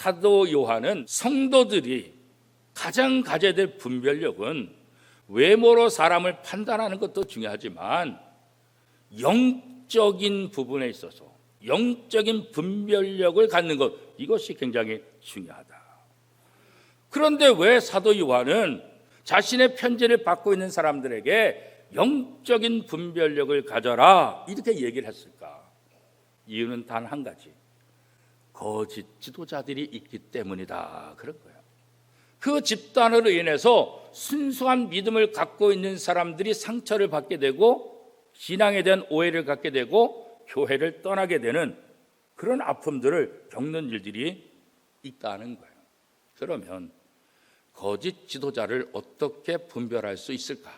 사도 요한은 성도들이 가장 가져야 될 분별력은 외모로 사람을 판단하는 것도 중요하지만 영적인 부분에 있어서 영적인 분별력을 갖는 것, 이것이 굉장히 중요하다. 그런데 왜 사도 요한은 자신의 편지를 받고 있는 사람들에게 영적인 분별력을 가져라 이렇게 얘기를 했을까? 이유는 단 한 가지, 거짓 지도자들이 있기 때문이다, 그런 거예요. 그 집단으로 인해서 순수한 믿음을 갖고 있는 사람들이 상처를 받게 되고 신앙에 대한 오해를 갖게 되고 교회를 떠나게 되는 그런 아픔들을 겪는 일들이 있다는 거예요. 그러면 거짓 지도자를 어떻게 분별할 수 있을까?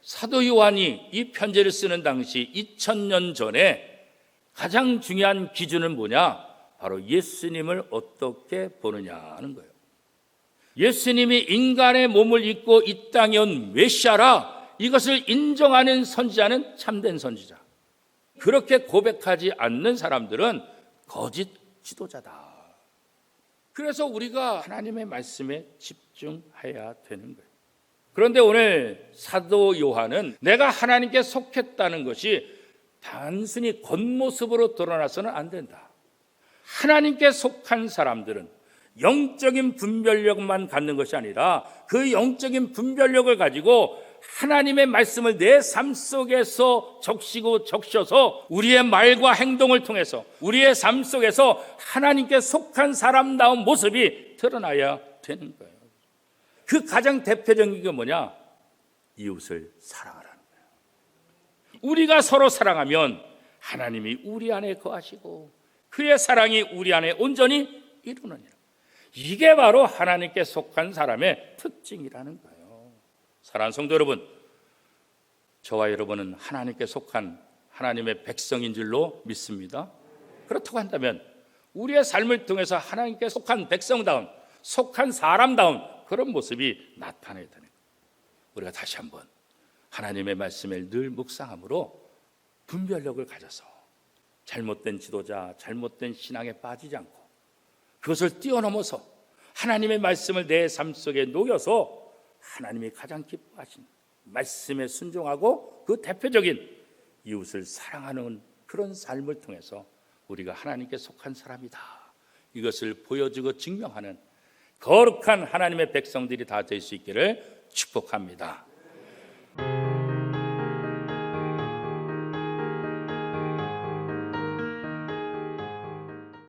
사도 요한이 이 편지를 쓰는 당시 2000년 전에 가장 중요한 기준은 뭐냐? 바로 예수님을 어떻게 보느냐 하는 거예요. 예수님이 인간의 몸을 입고 이 땅에 온 메시아라, 이것을 인정하는 선지자는 참된 선지자. 그렇게 고백하지 않는 사람들은 거짓 지도자다. 그래서 우리가 하나님의 말씀에 집중해야 되는 거예요. 그런데 오늘 사도 요한은 내가 하나님께 속했다는 것이 단순히 겉모습으로 드러나서는 안 된다. 하나님께 속한 사람들은 영적인 분별력만 갖는 것이 아니라 그 영적인 분별력을 가지고 하나님의 말씀을 내 삶 속에서 적셔서 우리의 말과 행동을 통해서 우리의 삶 속에서 하나님께 속한 사람다운 모습이 드러나야 되는 거예요. 그 가장 대표적인 게 뭐냐? 이웃을 사랑하라는 거예요. 우리가 서로 사랑하면 하나님이 우리 안에 거하시고 그의 사랑이 우리 안에 온전히 이루느니라. 이게 바로 하나님께 속한 사람의 특징이라는 거예요. 사랑하는 성도 여러분, 저와 여러분은 하나님께 속한 하나님의 백성인 줄로 믿습니다. 그렇다고 한다면 우리의 삶을 통해서 하나님께 속한 백성다운, 속한 사람다운 그런 모습이 나타나야 되는 거예요. 우리가 다시 한번 하나님의 말씀을 늘 묵상함으로 분별력을 가져서 잘못된 지도자, 잘못된 신앙에 빠지지 않고 그것을 뛰어넘어서 하나님의 말씀을 내 삶 속에 녹여서 하나님이 가장 기뻐하신 말씀에 순종하고 그 대표적인 이웃을 사랑하는 그런 삶을 통해서 우리가 하나님께 속한 사람이다, 이것을 보여주고 증명하는 거룩한 하나님의 백성들이 다 될 수 있기를 축복합니다.